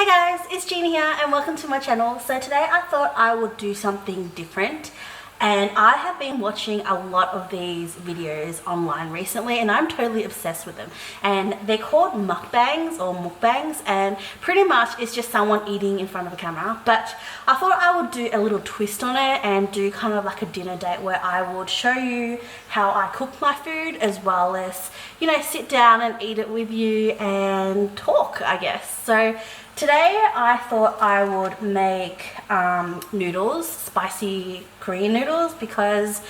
Hi guys, it's Gina here and welcome to my channel. So today I thought I would do something different, and I have been watching a lot of these videos online recently and I'm totally obsessed with them, and they're called mukbangs, and pretty much it's just someone eating in front of a camera. But I thought I would do a little twist on it and do kind of like a dinner date where I would show you how I cook my food, as well as, you know, sit down and eat it with you and talk, I guess. So today I thought I would make noodles, spicy Korean noodles, because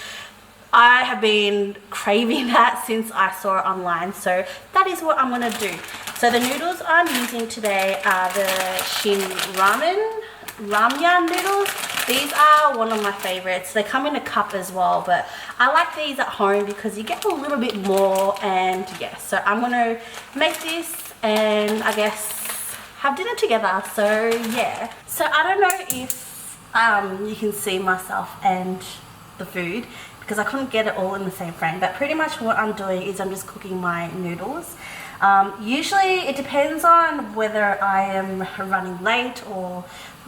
I have been craving that since I saw it online. So that is what I'm going to do. So the noodles I'm using today are the Shin Ramyun noodles. These are one of my favorites. They come in a cup as well, but I like these at home because you get a little bit more. And yeah, so I'm going to make this and I guess have dinner together. So yeah, so I don't know if you can see myself and the food because I couldn't get it all in the same frame, but pretty much what I'm doing is I'm just cooking my noodles. Usually it depends on whether I am running late, or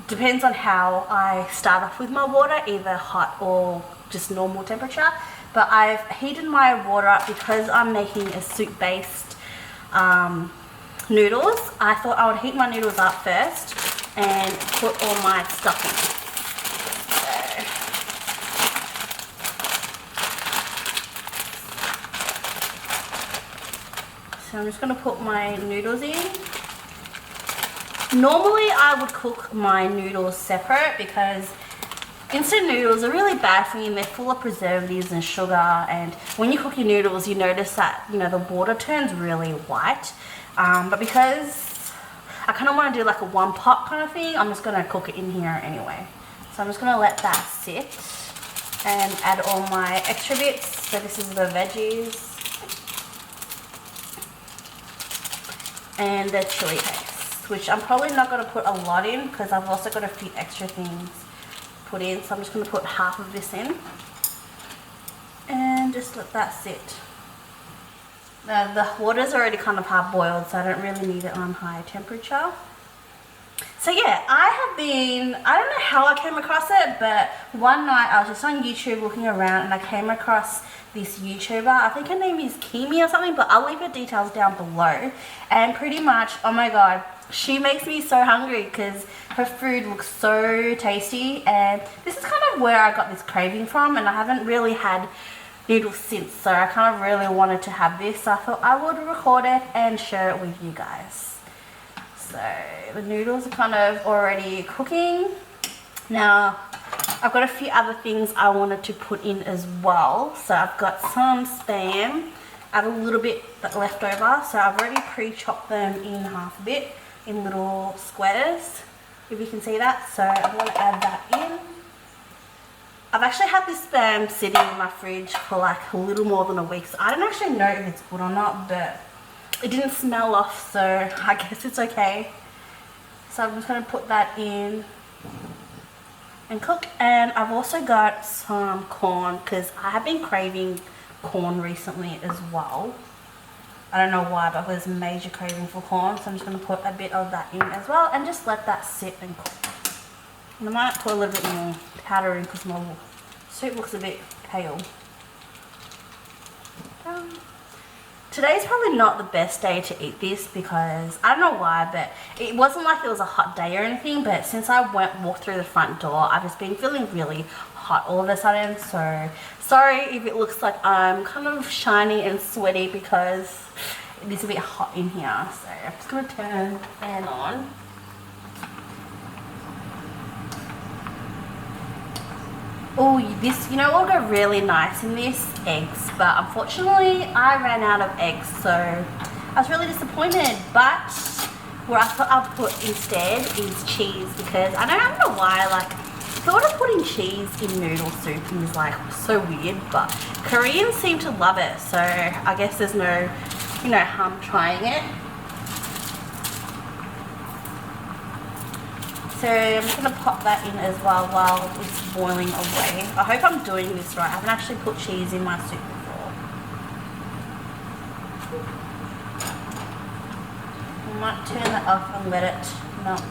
depends on how I start off with my water, either hot or just normal temperature. But I've heated my water up because I'm making a soup based noodles. I thought I would heat my noodles up first and put all my stuff in. So I'm just going to put my noodles in. Normally I would cook my noodles separate because instant noodles are really bad for you and they're full of preservatives and sugar, and when you cook your noodles you notice that, you know, the water turns really white. But because I kind of want to do like a one pot kind of thing, I'm just going to cook it in here anyway. So I'm just going to let that sit and add all my extra bits. So this is the veggies and the chili paste, which I'm probably not going to put a lot in because I've also got a few extra things put in. So I'm just going to put half of this in and just let that sit. The water's already kind of half boiled, so I don't really need it on high temperature. So yeah, I don't know how I came across it, but one night I was just on YouTube looking around and I came across this YouTuber. I think her name is KEEMI or something, but I'll leave her details down below. And pretty much, oh my god, she makes me so hungry because her food looks so tasty, and this is kind of where I got this craving from, and I haven't really had noodles since, so I kind of really wanted to have this, so I thought I would record it and share it with you guys. So the noodles are kind of already cooking. Now I've got a few other things I wanted to put in as well. So I've got some spam. I have a little bit left over, so I've already pre-chopped them in half a bit in little squares, if you can see that. So I'm going to add that in. I've actually had this spam sitting in my fridge for like a little more than a week, so I don't actually know if it's good or not, but it didn't smell off, so I guess it's okay. So I'm just going to put that in and cook. And I've also got some corn because I have been craving corn recently as well. I don't know why, but there's a major craving for corn, so I'm just going to put a bit of that in as well and just let that sit and cook. And I might put a little bit more powder in because my soup looks a bit pale. Today's probably not the best day to eat this because I don't know why, but it wasn't like it was a hot day or anything, but since I walked through the front door, I've just been feeling really hot all of a sudden. So sorry if it looks like I'm kind of shiny and sweaty because it is a bit hot in here. So I'm just going to turn the fan on. Oh, this, you know what would go really nice in this? Eggs. But unfortunately, I ran out of eggs, so I was really disappointed. But what I thought I'd put instead is cheese, because I don't know why, like, I thought of putting cheese in noodle soup is like so weird, but Koreans seem to love it, so I guess there's no, you know, harm trying it. So I'm just going to pop that in as well while it's boiling away. I hope I'm doing this right. I haven't actually put cheese in my soup before. I might turn that off and let it Not.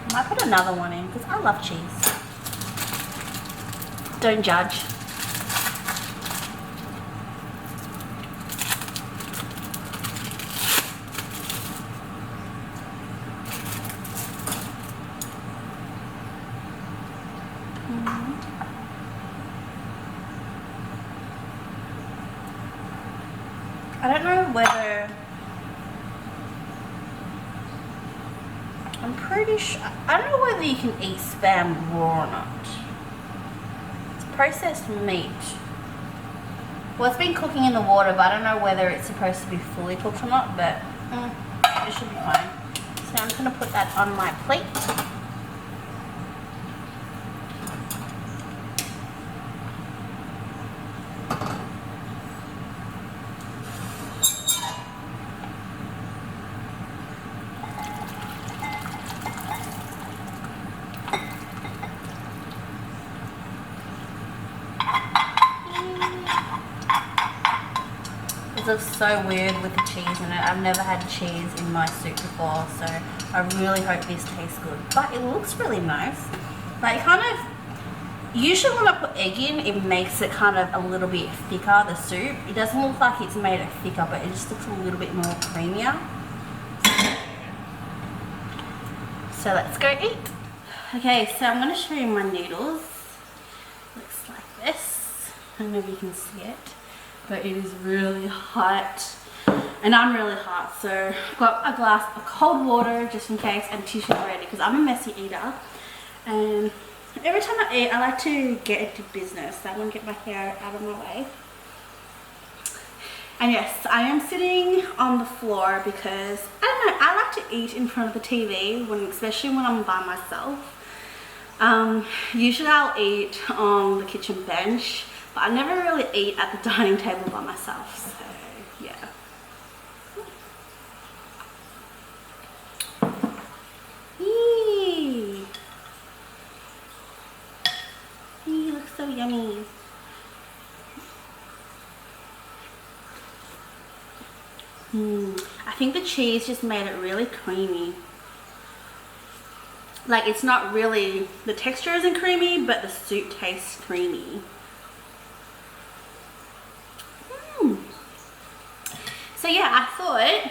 I might put another one in because I love cheese. Don't judge. I don't know whether, I'm pretty sure, I don't know whether you can eat Spam raw or not. It's processed meat. Well, it's been cooking in the water, but I don't know whether it's supposed to be fully cooked or not, but it should be fine. So I'm just going to put that on my plate. It looks so weird with the cheese in it. I've never had cheese in my soup before, so I really hope this tastes good. But it looks really nice. Like, kind of, usually when I put egg in, it makes it kind of a little bit thicker, the soup. It doesn't look like it's made it thicker, but it just looks a little bit more creamier. So let's go eat. Okay, so I'm going to show you my noodles. Looks like this. I don't know if you can see it, but it is really hot. And I'm really hot, so I've got a glass of cold water just in case and tissue ready because I'm a messy eater. And every time I eat, I like to get into business. So I'm going to get my hair out of my way. And yes, I am sitting on the floor because, I don't know, I like to eat in front of the TV, especially when I'm by myself. Usually I'll eat on the kitchen bench, but I never really eat at the dining table by myself, so yeah. Eee, looks so yummy. I think the cheese just made it really creamy. Like, it's not really, the texture isn't creamy, but the soup tastes creamy. So yeah, I thought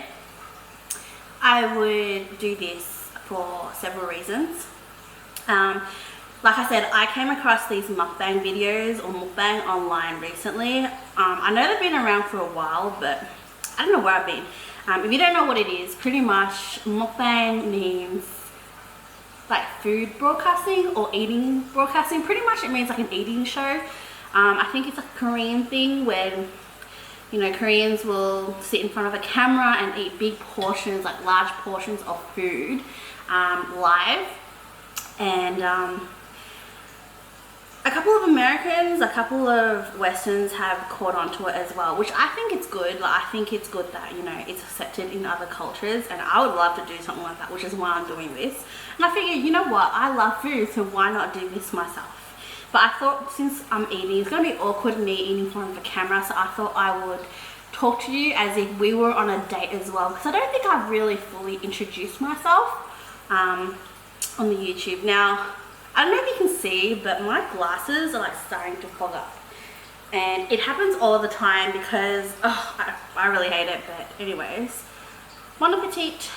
I would do this for several reasons. Like I said, I came across these mukbang videos or mukbang online recently. I know they've been around for a while, but I don't know where I've been. If you don't know what it is, pretty much mukbang means like food broadcasting or eating broadcasting. Pretty much it means like an eating show. I think it's like a Korean thing when, you know, Koreans will sit in front of a camera and eat big portions, like large portions of food live. And a couple of Americans, a couple of Westerns have caught on to it as well, which I think it's good. Like, I think it's good that, you know, it's accepted in other cultures, and I would love to do something like that, which is why I'm doing this. And I figured, you know what, I love food, so why not do this myself? But I thought, since I'm eating, it's going to be awkward me eating in front of a camera, so I thought I would talk to you as if we were on a date as well, because I don't think I've really fully introduced myself on the YouTube. Now, I don't know if you can see, but my glasses are like starting to fog up. And it happens all the time because, oh, I really hate it, but anyways. Bon appetit.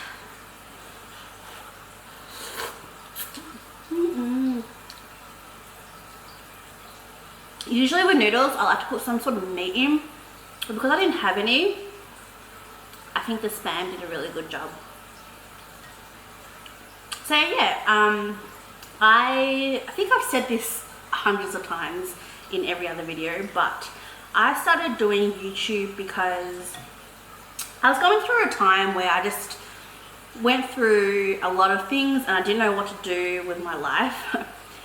Usually with noodles, I like to put some sort of meat in. But because I didn't have any, I think the Spam did a really good job. So yeah, I think I've said this hundreds of times in every other video, but I started doing YouTube because I was going through a time where I just went through a lot of things and I didn't know what to do with my life.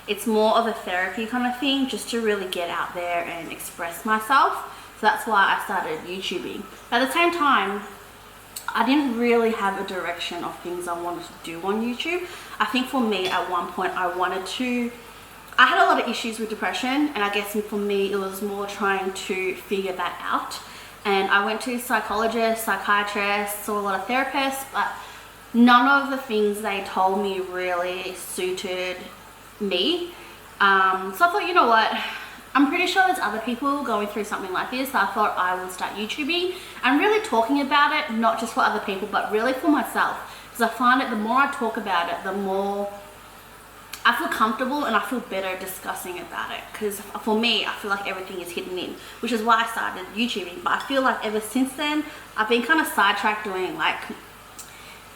It's more of a therapy kind of thing, just to really get out there and express myself. So that's why I started YouTubing. At the same time, I didn't really have a direction of things I wanted to do on YouTube. I think for me, at one point, I wanted to I had a lot of issues with depression, and I guess for me it was more trying to figure that out. And I went to psychologists, psychiatrists, saw a lot of therapists, but none of the things they told me really suited me. So I thought, you know what, I'm pretty sure there's other people going through something like this. So I thought I would start YouTubing and really talking about it, not just for other people, but really for myself. Because I find that the more I talk about it, the more I feel comfortable and I feel better discussing about it. Because for me, I feel like everything is hidden in, which is why I started YouTubing. But I feel like ever since then, I've been kind of sidetracked doing like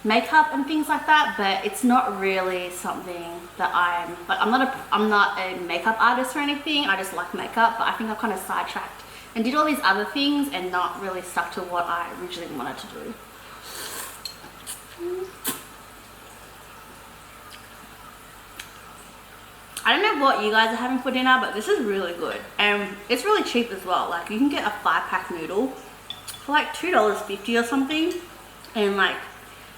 makeup and things like that, but it's not really something that I'm not a makeup artist or anything. I just like makeup, but I think I kind of sidetracked and did all these other things and not really stuck to what I originally wanted to do. I don't know what you guys are having for dinner, but this is really good and it's really cheap as well. Like you can get a 5-pack noodle for like $2.50 or something, and like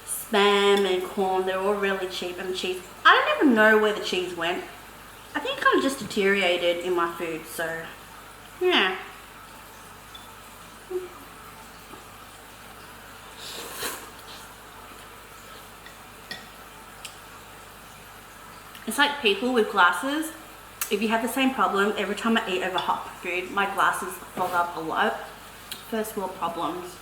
spam and corn, they're all really cheap, and cheese. I don't even know where the cheese went. I think it kind of just deteriorated in my food, so yeah. It's like people with glasses. If you have the same problem, every time I eat over hot food, my glasses fog up a lot. First world problems.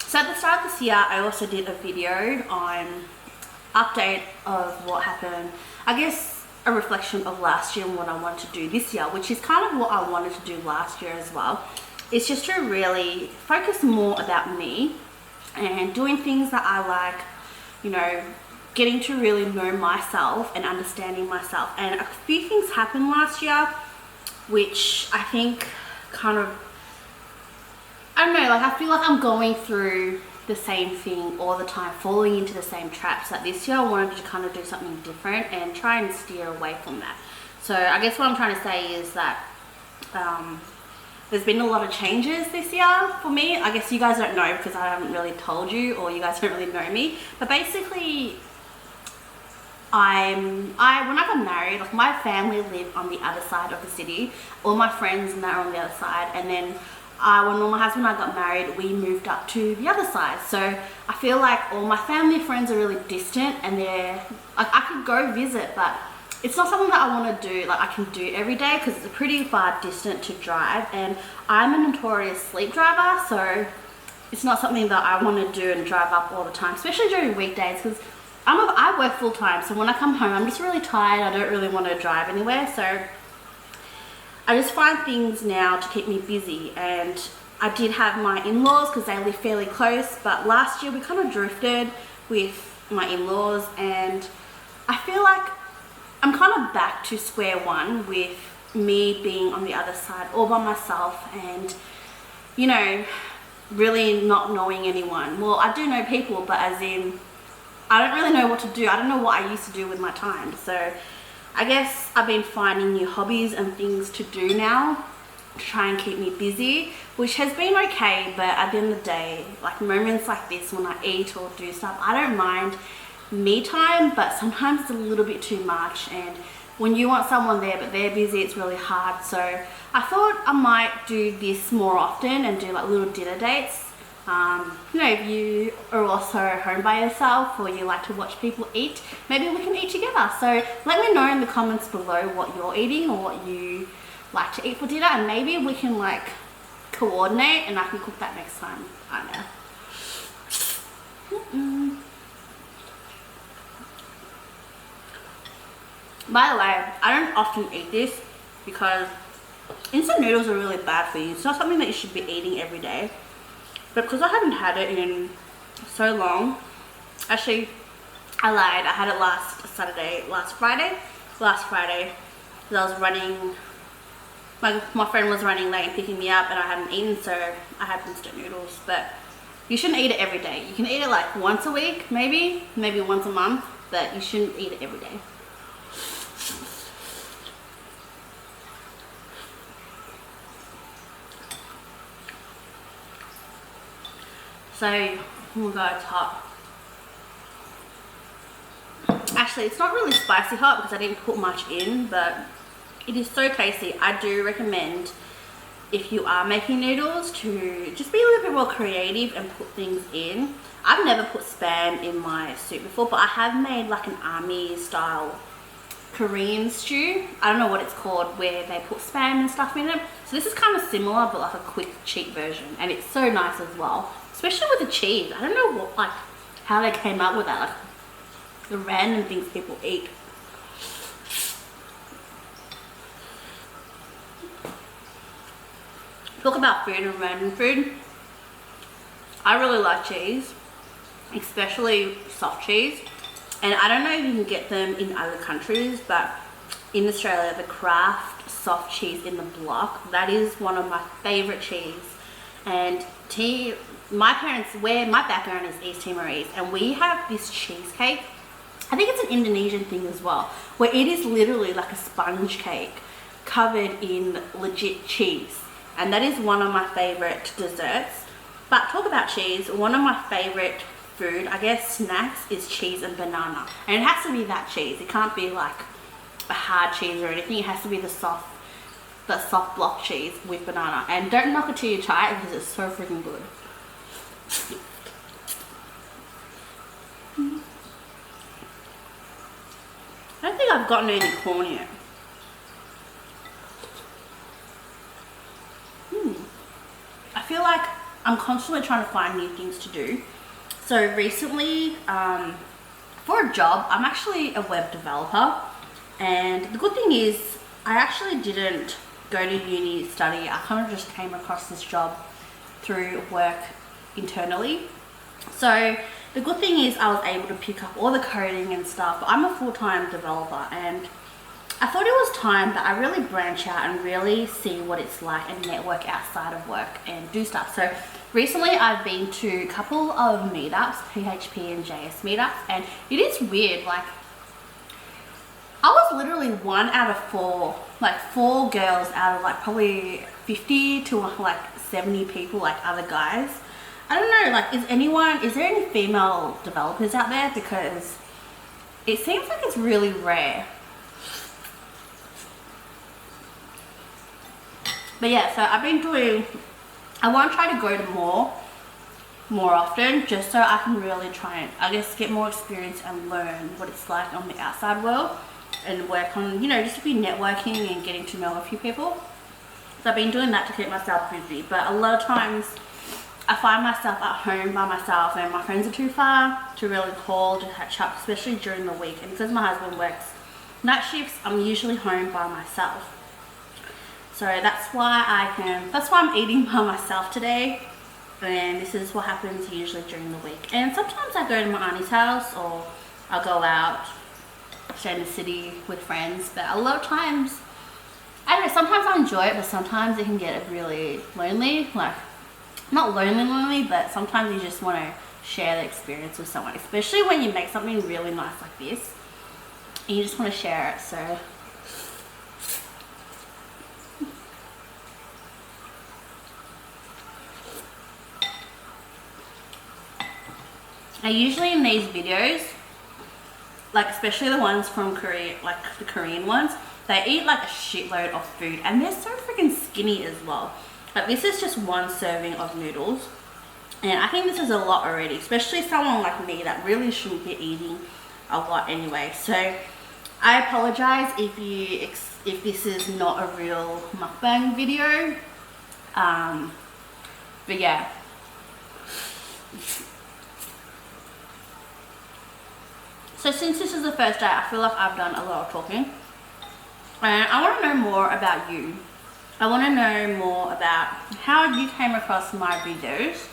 So at the start of this year, I also did a video on update of what happened. I guess a reflection of last year and what I wanted to do this year, which is kind of what I wanted to do last year as well. It's just to really focus more about me and doing things that I like, you know, getting to really know myself and understanding myself. And a few things happened last year, which I think kind of, I don't know, like I feel like I'm going through the same thing all the time, falling into the same traps. That this year I wanted to kind of do something different and try and steer away from that. So I guess what I'm trying to say is that there's been a lot of changes this year for me. I guess you guys don't know because I haven't really told you, or you guys don't really know me. But basically, when I got married, like my family lived on the other side of the city. All my friends and that are on the other side. And then when my husband and I got married, we moved up to the other side. So I feel like all my family friends are really distant, and they're like, I could go visit, but it's not something that I want to do, like I can do every day, because it's a pretty far distance to drive, and I'm a notorious sleep driver, so it's not something that I want to do and drive up all the time, especially during weekdays, because I work full time. So when I come home, I'm just really tired. I don't really want to drive anywhere, so I just find things now to keep me busy. And I did have my in-laws because they live fairly close, but last year we kind of drifted with my in-laws, and I feel like I'm kind of back to square one with me being on the other side all by myself, and you know, really not knowing anyone. Well, I do know people, but as in I don't really know what to do. I don't know what I used to do with my time. So I guess I've been finding new hobbies and things to do now to try and keep me busy, which has been okay. But at the end of the day, like moments like this when I eat or do stuff, I don't mind me time, but sometimes it's a little bit too much. And when you want someone there but they're busy, it's really hard. So I thought I might do this more often and do like little dinner dates. You know, if you are also home by yourself or you like to watch people eat, maybe we can eat together. So let me know in the comments below what you're eating or what you like to eat for dinner, and maybe we can like coordinate and I can cook that next time. I don't know. By the way, I don't often eat this because instant noodles are really bad for you. It's not something that you should be eating every day. But because I haven't had it in so long, actually, I lied. I had it last Friday, because I was running, my friend was running late and picking me up, and I hadn't eaten, so I had instant noodles. But you shouldn't eat it every day. You can eat it like once a week, maybe once a month, but you shouldn't eat it every day. So Oh my god, it's hot. Actually, it's not really spicy hot because I didn't put much in, but it is so tasty. I do recommend, if you are making noodles, to just be a little bit more creative and put things in. I've never put spam in my soup before, but I have made like an army style Korean stew. I don't know what it's called, where they put spam and stuff in it. So this is kind of similar, but like a quick, cheap version, and it's so nice as well, especially with the cheese. I don't know what, like, how they came up with that, like the random things people eat. Talk about food and random food. I really like cheese, especially soft cheese. And I don't know if you can get them in other countries, but in Australia, the Kraft soft cheese in the block, that is one of my favorite cheese. And my parents, where my background is East Timorese, and we have this cheesecake. I think it's an Indonesian thing as well, where it is literally like a sponge cake covered in legit cheese. And that is one of my favorite desserts. But talk about cheese, one of my favorite food, I guess, snacks is cheese and banana. And it has to be that cheese. It can't be like a hard cheese or anything. It has to be the soft block cheese with banana. And don't knock it till you try it because it's so freaking good. I don't think I've gotten any corn yet. I feel like I'm constantly trying to find new things to do. So recently, for a job, I'm actually a web developer, and the good thing is I actually didn't go to uni study. I kind of just came across this job through work internally. So the good thing is I was able to pick up all the coding and stuff. I'm a full-time developer, and I thought it was time that I really branch out and really see what it's like and network outside of work and do stuff. So recently I've been to a couple of meetups, PHP and JS meetups, and it is weird. Like, I was literally 1 out of 4, like 4 girls out of like probably 50 to like 70 people, like other guys. I don't know, like, is there any female developers out there? Because it seems like it's really rare. But yeah, so I've been I want to try to go to more often, just so I can really try and, I guess, get more experience and learn what it's like on the outside world and work on, you know, just to be networking and getting to know a few people. So I've been doing that to keep myself busy, but a lot of times I find myself at home by myself and my friends are too far to really call to catch up, especially during the week. And because my husband works night shifts, I'm usually home by myself. So that's why I'm eating by myself today, and this is what happens usually during the week. And sometimes I go to my auntie's house, or I'll go out, stay in the city with friends, but a lot of times, I don't know, sometimes I enjoy it, but sometimes it can get really lonely. Like, not lonely, but sometimes you just want to share the experience with someone, especially when you make something really nice like this, and you just want to share it. So I usually in these videos, like especially the ones from Korea, like the Korean ones, they eat like a shitload of food and they're so freaking skinny as well. Like, this is just 1 serving of noodles, and I think this is a lot already, especially someone like me that really shouldn't be eating a lot anyway. So I apologize if this is not a real mukbang video, but yeah. So since this is the first day, I feel like I've done a lot of talking, and I want to know more about you. I want to know more about how you came across my videos,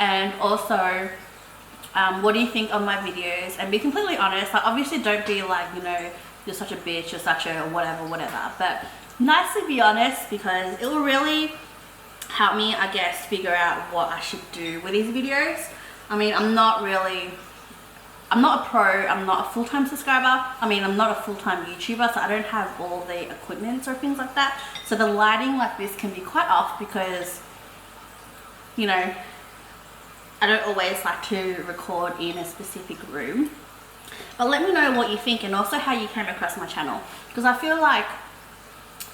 and also what do you think of my videos, and be completely honest. Like, obviously don't be like, you know, you're such a bitch, you're such a whatever, but nicely be honest, because it will really help me, I guess, figure out what I should do with these videos. I mean, I'm not a pro, I'm not a full-time subscriber. I mean, I'm not a full-time YouTuber, so I don't have all the equipment or things like that. So the lighting like this can be quite off because, you know, I don't always like to record in a specific room. But let me know what you think and also how you came across my channel. Because I feel like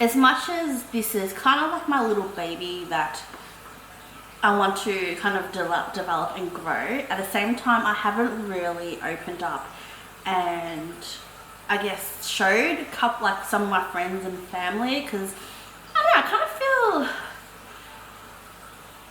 as much as this is kind of like my little baby that I want to kind of develop and grow, at the same time I haven't really opened up and I guess showed a couple, like some of my friends and family, because I don't know,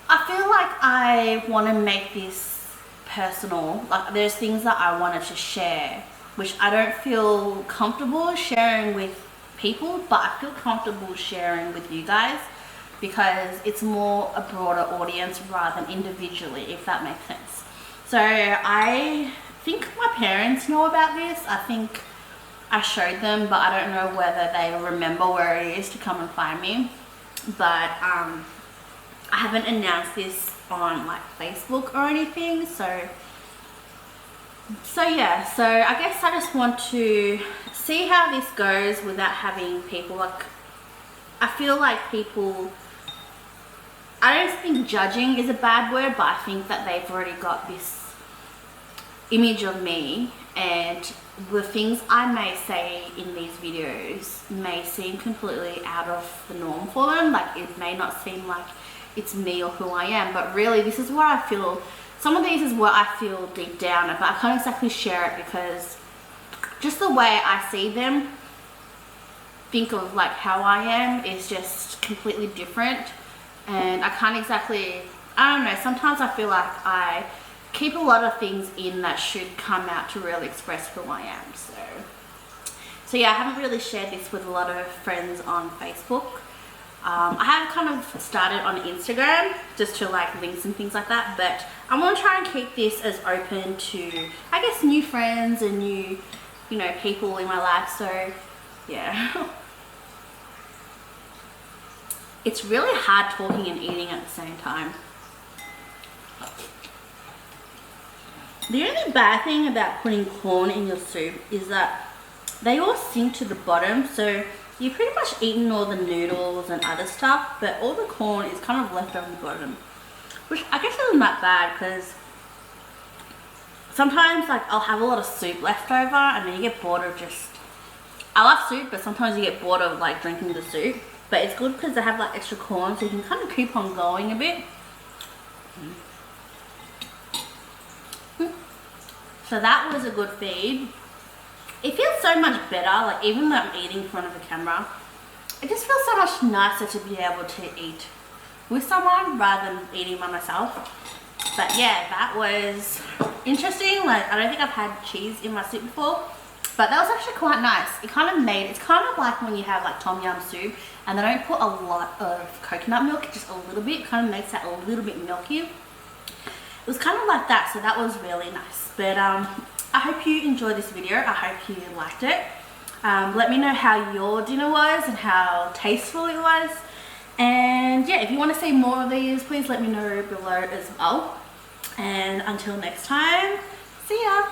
I feel like I want to make this personal. Like there's things that I wanted to share which I don't feel comfortable sharing with people, but I feel comfortable sharing with you guys because it's more a broader audience rather than individually, if that makes sense. So I think my parents know about this. I think I showed them, but I don't know whether they remember where it is to come and find me. But I haven't announced this on like Facebook or anything, so yeah, so I guess I just want to see how this goes without having people, like, I feel like people, I don't think judging is a bad word, but I think that they've already got this image of me, and the things I may say in these videos may seem completely out of the norm for them. Like it may not seem like it's me or who I am, but really this is what I feel. Some of these is what I feel deep down, but I can't exactly share it because just the way I see them, think of like how I am is just completely different, and I can't exactly, I don't know, sometimes I feel like I keep a lot of things in that should come out to really express who I am. So yeah, I haven't really shared this with a lot of friends on Facebook. I have kind of started on Instagram just to like links and things like that, but I want to try and keep this as open to, I guess, new friends and new, you know, people in my life. So yeah. It's really hard talking and eating at the same time. The only bad thing about putting corn in your soup is that they all sink to the bottom, so you've pretty much eaten all the noodles and other stuff, but all the corn is kind of left on the bottom, which I guess isn't that bad because sometimes like I'll have a lot of soup left over and then you get bored of just, I love soup, but sometimes you get bored of like drinking the soup, but it's good because they have like extra corn so you can kind of keep on going a bit. So that was a good feed. It feels so much better, like even though I'm eating in front of the camera, it just feels so much nicer to be able to eat with someone rather than eating by myself. But yeah, that was interesting. Like I don't think I've had cheese in my soup before, but that was actually quite nice. It kind of made, it's kind of like when you have like tom yum soup and they don't put a lot of coconut milk, just a little bit, it kind of makes that a little bit milky. It was kind of like that, so that was really nice. But I hope you enjoyed this video. I hope you liked it. Let me know how your dinner was and how tasteful it was. And yeah, if you want to see more of these, please let me know below as well. And until next time, see ya.